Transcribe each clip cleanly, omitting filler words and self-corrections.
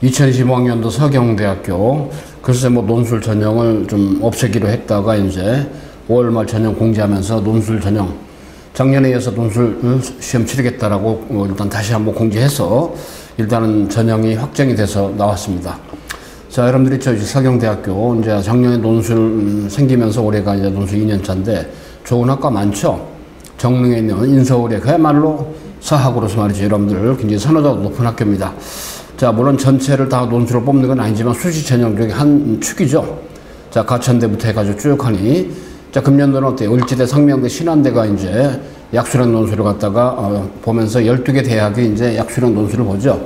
2025학년도 서경대학교 글쎄 뭐 논술 전형을 좀 없애기로 했다가 이제 5월 말 전형 공지하면서 논술 전형 작년에 이어서 논술 시험 치르겠다라고 일단 다시 한번 공지해서 일단은 전형이 확정이 돼서 나왔습니다. 자, 여러분들이 저 서경대학교 이제 작년에 논술 생기면서 올해가 이제 논술 2년차인데 좋은 학과 많죠. 정릉에 있는 인서울에 그야말로 서학으로서 말이죠. 여러분들 굉장히 선호도가 높은 학교입니다. 자, 물론 전체를 다 논술을 뽑는 건 아니지만 수시 전형 중에 한 축이죠. 자, 가천대부터 해가지고 쭉 하니, 자, 금년도는 어때요? 을지대, 성명대, 신안대가 이제 약수령 논술을 갖다가 보면서 12개 대학이 이제 약수령 논술을 보죠.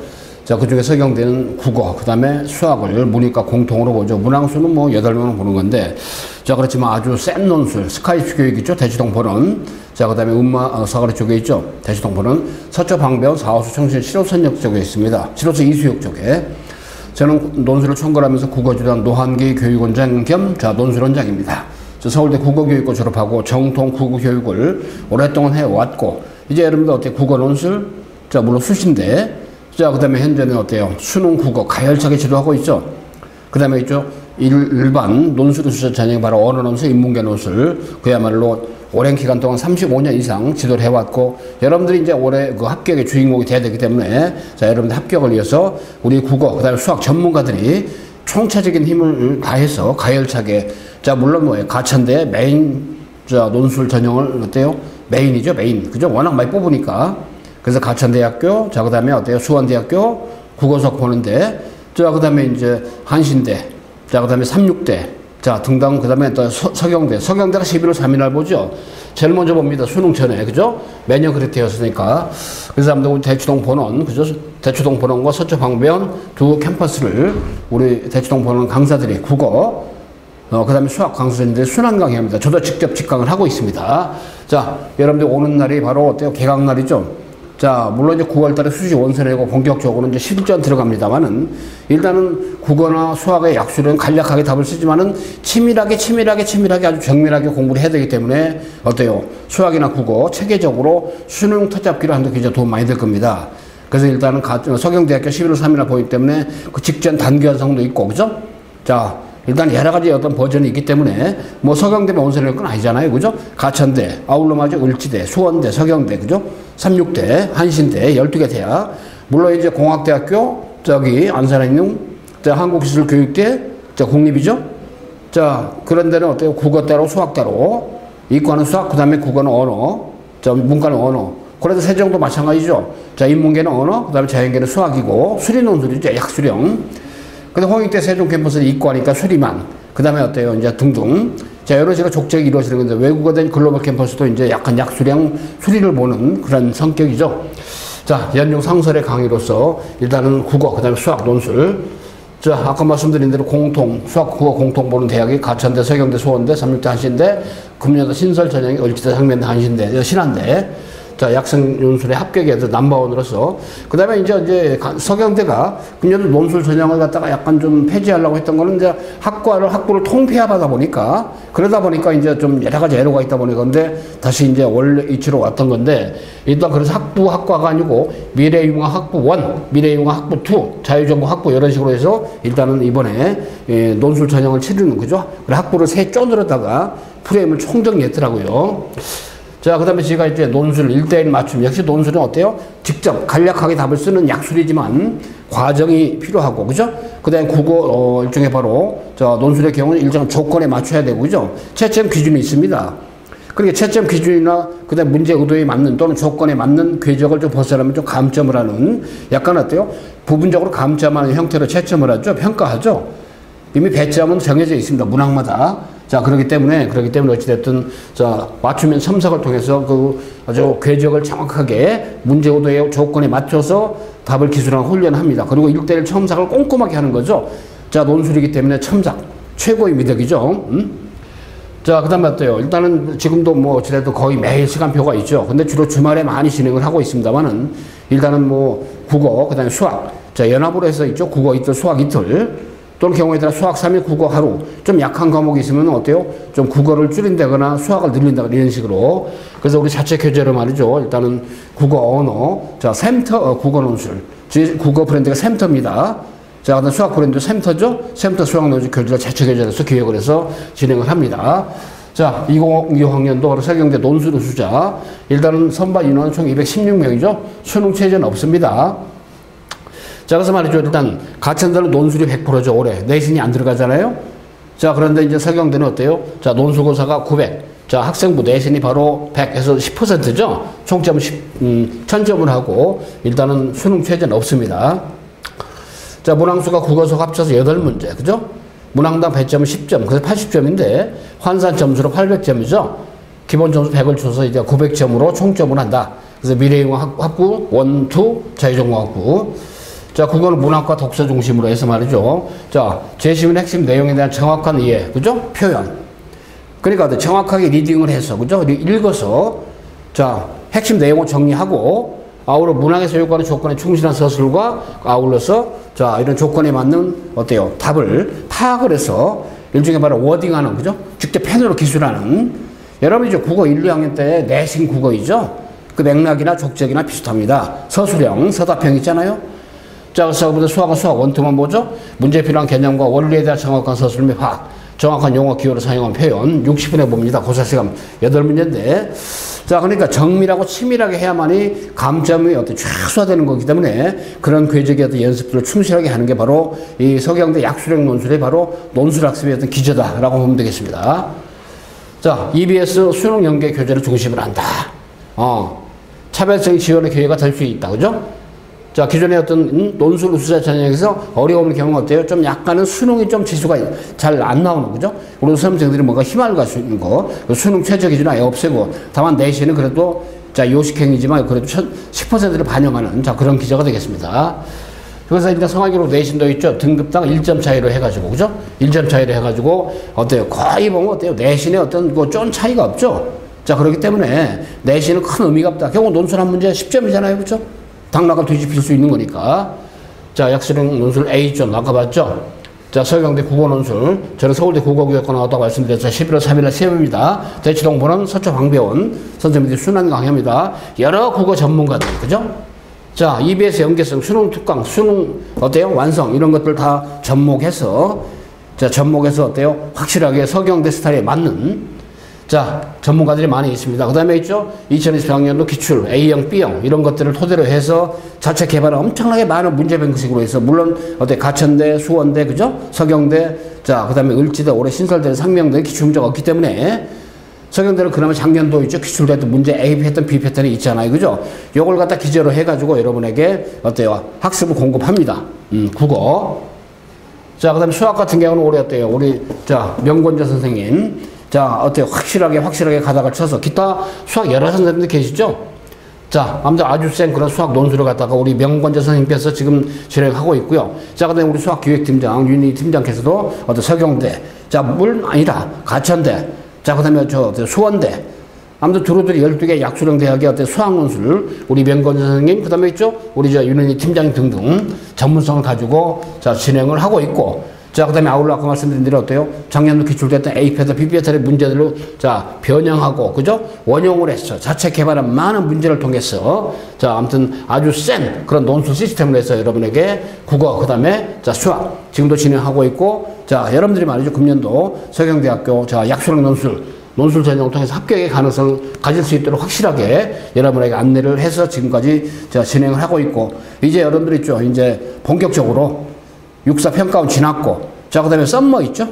자, 그 중에 서경대는 국어, 그 다음에 수학을 문이과 공통으로 보죠. 문항수는 뭐 8명은 보는 건데, 자, 그렇지만 아주 센 논술, 스카이프 교육 있죠. 대치동 본원. 자, 그 다음에 음마사거리 쪽에 있죠. 대치동 본원. 서초 방배원, 사호수, 청신, 7호선역 쪽에 있습니다. 7호선 이수역 쪽에. 저는 논술을 총괄하면서 국어주단 노한기 교육원장 겸, 자, 논술원장입니다. 저 서울대 국어교육과 졸업하고 정통 국어교육을 오랫동안 해왔고, 이제 여러분들 어때요? 국어 논술? 자, 물론 수시인데, 자, 그 다음에 현재는 어때요? 수능 국어 가열차게 지도하고 있죠. 그 다음에 있죠. 일반 논술 수시 전형이 바로 언어 논술, 인문계 논술. 그야말로 오랜 기간 동안 35년 이상 지도를 해왔고, 여러분들이 이제 올해 그 합격의 주인공이 돼야 되기 때문에, 자, 여러분들 합격을 위해서 우리 국어, 그 다음에 수학 전문가들이 총체적인 힘을 다해서 가열차게, 자, 물론 뭐예요? 가천대 메인, 자, 논술 전형을 어때요? 메인이죠, 메인. 그죠? 워낙 많이 뽑으니까. 그래서 가천대학교, 자, 그 다음에 어때요? 수원대학교, 국어석 보는데, 자, 그 다음에 이제 한신대, 자, 그 다음에 삼육대, 자, 등등, 그 다음에 또 서경대. 서경대가 11월 3일 날 보죠? 제일 먼저 봅니다. 수능 전에, 그죠? 매년 그렇게 되었으니까. 그래서 아무튼 우리 대치동 본원, 그죠? 대치동 본원과 서초 방배원 두 캠퍼스를 우리 대치동 본원 강사들이 국어, 그 다음에 수학 강사님들이 순환 강의합니다. 저도 직접 직강을 하고 있습니다. 자, 여러분들 오는 날이 바로 어때요? 개강날이죠? 자, 물론 이제 9월 달에 수시 원서 내고 본격적으로 이제 실전 들어갑니다만은, 일단은 국어나 수학의 약수는 간략하게 답을 쓰지만은 치밀하게 아주 정밀하게 공부를 해야 되기 때문에 어때요? 수학이나 국어 체계적으로 수능 터잡기를 하는 데 굉장히 도움 많이 될 겁니다. 그래서 일단은 서경대학교 11월 3일 날 보기 때문에 그 직전 단기 연성도 있고, 그죠? 자, 일단 여러 가지 어떤 버전이 있기 때문에 뭐 서경대만 원서를 낼 건 아니잖아요. 그죠? 가천대, 아울러 마저 을지대, 수원대, 서경대, 그죠? 삼육대, 한신대, 12개 대학. 물론 이제 공학대학교, 저기 안산에 있는 한국기술교육대, 자, 국립이죠? 자, 그런 데는 어때요? 국어 따로 수학 따로. 이과는 수학, 그 다음에 국어는 언어, 자, 문과는 언어. 그래도 세종도 마찬가지죠. 자, 인문계는 언어, 그 다음에 자연계는 수학이고, 수리논술이죠. 약수령. 근데 홍익대 세종 캠퍼스는 이과니까 수리만. 그 다음에 어때요? 이제 등등. 자, 여러 식으로 족적이 이루어지는 건데, 외국어 된 글로벌 캠퍼스도 이제 약간 약수량 수리를 보는 그런 성격이죠. 자, 연중 상설의 강의로서 일단은 국어, 그 다음에 수학 논술. 자, 아까 말씀드린 대로 공통, 수학, 국어 공통 보는 대학이 가천대, 서경대, 수원대, 삼육대, 한신대, 금년도 신설 전형이 을지대, 상면대, 한신대, 신안대. 자, 약성 논술에 합격해서 넘버원으로서. 그 다음에 이제 서경대가 금년도 논술 전형을 갖다가 약간 좀 폐지하려고 했던 거는 이제 학부를 통폐합하다 보니까, 그러다 보니까 이제 좀 여러 가지 애로가 있다 보니까, 근데 다시 이제 원래 이치로 왔던 건데, 일단 그래서 학과가 아니고 미래융합 학부 1, 미래융합 학부 2, 자유정보 학부 이런 식으로 해서 일단은 이번에 논술 전형을 치르는 거죠. 그래 학부를 세 쪼들었다가 프레임을 총정했더라고요. 자, 그 다음에 제가 이제 논술 1대1 맞춤. 역시 논술은 어때요? 직접 간략하게 답을 쓰는 약술이지만 과정이 필요하고, 그죠? 그 다음에 국어, 일종의 바로, 자, 논술의 경우는 일정한 조건에 맞춰야 되고, 그죠? 채점 기준이 있습니다. 그러니까 채점 기준이나 그 다음에 문제 의도에 맞는 또는 조건에 맞는 궤적을 좀 벗어나면 좀 감점을 하는 약간 어때요? 부분적으로 감점하는 형태로 채점을 하죠. 평가하죠. 이미 배점은 정해져 있습니다. 문항마다. 자, 그렇기 때문에 어찌됐든, 자, 맞춤형 첨삭을 통해서 그 아주 궤적을 정확하게 문제 의도의 조건에 맞춰서 답을 기술하는 훈련을 합니다. 그리고 1대1 첨삭을 꼼꼼하게 하는 거죠. 자, 논술이기 때문에 첨삭. 최고의 미덕이죠. 자, 그 다음에 어때요? 일단은 지금도 뭐 어찌됐든 거의 매일 시간표가 있죠. 근데 주로 주말에 많이 진행을 하고 있습니다만은 일단은 뭐 국어, 그 다음에 수학. 자, 연합으로 해서 있죠. 국어 이틀, 수학 이틀. 또는 경우에 따라 수학 3일, 국어 하루. 좀 약한 과목이 있으면 어때요? 좀 국어를 줄인다거나 수학을 늘린다거나 이런 식으로. 그래서 우리 자체 교재로 말이죠. 일단은 국어 언어. 자, 샘터, 국어 논술. 국어 브랜드가 샘터입니다. 자, 그다음 수학 브랜드 샘터죠. 샘터 수학 논술 교재를 제초 교재로서 기획을 해서 진행을 합니다. 자, 2025학년도 서경대 논술 우수자. 일단은 선발 인원은 총 216명이죠. 수능 체제는 없습니다. 자, 그래서 말이죠. 일단 가천대는 논술이 100%죠. 올해 내신이 안 들어가잖아요. 자, 그런데 이제 서경대는 어때요? 자, 논술고사가 900. 자, 학생부 내신이 바로 100에서 10%죠. 총점은 1000점을 하고 일단은 수능 체제는 없습니다. 자, 문항수가 국어수 합쳐서 8문제. 그죠? 문항당 배점은 10점. 그래서 80점인데 환산 점수로 800점이죠. 기본 점수 100을 줘서 이제 900점으로 총점을 한다. 그래서 미래인공학 학부 1, 2 자유전공학부. 자, 국어는 문학과 독서 중심으로 해서 말이죠. 자, 제시문의 핵심 내용에 대한 정확한 이해, 그죠? 표현. 그러니까 정확하게 리딩을 해서, 그죠? 읽어서, 자, 핵심 내용을 정리하고, 아울러 문학에서 요구하는 조건에 충실한 서술과 아울러서, 자, 이런 조건에 맞는, 어때요? 답을 파악을 해서, 일종의 바로 워딩하는, 그죠? 직접 펜으로 기술하는. 여러분 이제 국어 1, 2학년 때 내신 국어이죠? 그 맥락이나 족적이나 비슷합니다. 서술형, 서답형 있잖아요? 자, 그래서 수학은 수학 원투만 보죠. 문제에 필요한 개념과 원리에 대한 정확한 서술 및 파악, 정확한 용어 기호를 사용한 표현 60분에 봅니다. 고사시간 8문제인데 자, 그러니까 정밀하고 치밀하게 해야만이 감점이 어떤 최소화되는 거기 때문에 그런 궤적의 어떤 연습들을 충실하게 하는 게 바로 이 서경대 약수령 논술의 바로 논술학습의 어떤 기저다라고 보면 되겠습니다. 자, EBS 수능 연계 교재를 중심으로 한다. 차별성 지원의 기회가 될 수 있다. 그죠? 자, 기존의 어떤 논술 우수자 전형에서 어려움의 경우는 어때요? 좀 약간은 수능이 좀 지수가 잘 안 나오는 거죠? 우리 수험생들이 뭔가 힘을 갈 수 있는 거. 수능 최저 기준 아예 없애고, 다만 내신은 그래도, 자, 요식행위지만 그래도 10%를 반영하는, 자, 그런 기저가 되겠습니다. 그래서 이제 성악기록 내신도 있죠? 등급당 1점 차이로 해가지고, 그죠? 1점 차이로 해가지고, 어때요? 거의 보면 어때요? 내신에 어떤 쫀 차이가 없죠? 자, 그렇기 때문에 내신은 큰 의미가 없다. 결국 논술 한 문제 10점이잖아요. 그죠? 당락을 뒤집힐 수 있는 거니까. 자, 약수령 논술 A점 아까 봤죠? 자, 서경대 국어 논술. 저는 서울대 국어교육과 나왔다고 말씀드렸죠. 11월 3일날 시험입니다. 대치동보는 서초 방배원 선생님들이 순환 강의합니다. 여러 국어 전문가들, 그죠? 자, EBS 연계성, 수능 특강, 수능 어때요? 완성 이런 것들 다 접목해서 자, 접목해서 어때요? 확실하게 서경대 스타일에 맞는 자, 전문가들이 많이 있습니다. 그 다음에 있죠? 2024학년도 기출, A형, B형, 이런 것들을 토대로 해서 자체 개발을 엄청나게 많은 문제뱅크식으로 해서, 물론, 가천대, 수원대, 그죠? 서경대, 자, 그 다음에 을지대, 올해 신설대, 상명대 기출 문제가 없기 때문에, 서경대는 그나마 작년도 있죠? 기출대도 문제 A 패턴, B 패턴이 있잖아요. 그죠? 요걸 갖다 기재로 해가지고 여러분에게, 어때요? 학습을 공급합니다. 국어. 자, 그 다음에 수학 같은 경우는 올해 어때요? 우리, 자, 명권자 선생님. 자, 어때요? 확실하게 가닥을 쳐서 기타 수학 여러 선생님들 계시죠? 자, 아무튼 아주 센 그런 수학 논술을 갖다가 우리 명권자 선생님께서 지금 진행하고 있고요. 자, 그 다음에 우리 수학기획팀장, 윤희 팀장께서도 어떤 서경대, 자, 물 아니다. 가천대, 자, 그 다음에 수원대, 아무튼 두루두루 12개 약수령 대학의 어떤 수학 논술, 우리 명권자 선생님, 그 다음에 있죠? 우리 윤희 팀장님 등등 전문성을 가지고 자, 진행을 하고 있고, 자, 그 다음에 아울러 아까 말씀드린 대로 어때요? 작년도 기출됐던 A 패턴, B 패턴의 문제들을 자, 변형하고, 그죠? 원용을 해서 자체 개발한 많은 문제를 통해서 자, 아무튼 아주 센 그런 논술 시스템을 해서 여러분에게 국어, 그 다음에 자, 수학 지금도 진행하고 있고, 자, 여러분들이 말이죠. 금년도 서경대학교 자, 약수령 논술 전형을 통해서 합격의 가능성을 가질 수 있도록 확실하게 여러분에게 안내를 해서 지금까지 자, 진행을 하고 있고, 이제 여러분들 있죠. 이제 본격적으로 육사 평가원 지났고, 자, 그 다음에 썸머 있죠?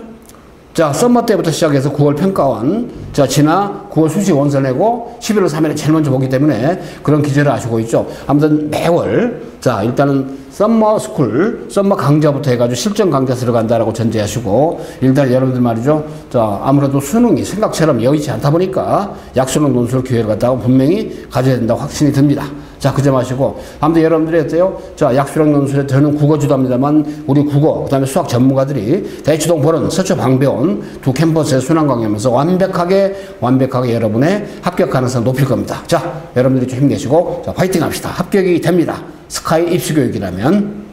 자, 썸머 때부터 시작해서 9월 평가원, 자, 지나 9월 수시 원서 내고 11월 3일에 제일 먼저 보기 때문에 그런 기재를 아시고 있죠. 아무튼 매월, 자, 일단은 썸머 스쿨, 썸머 강좌부터 해가지고 실전 강좌 들어간다라고 전제하시고, 일단 여러분들 말이죠. 자, 아무래도 수능이 생각처럼 여의치 않다 보니까 약수능 논술 기회를 갖다가 분명히 가져야 된다고 확신이 듭니다. 자, 그 점 아시고. 아무튼 여러분들이 어때요? 자, 약수령 논술에 저는 국어주도 합니다만, 우리 국어, 그 다음에 수학 전문가들이 대치동 보른, 서초 방배원 두 캠퍼스에 순환 강의하면서 완벽하게 여러분의 합격 가능성을 높일 겁니다. 자, 여러분들이 좀 힘내시고, 자, 파이팅 합시다. 합격이 됩니다. 스카이 입시교육이라면.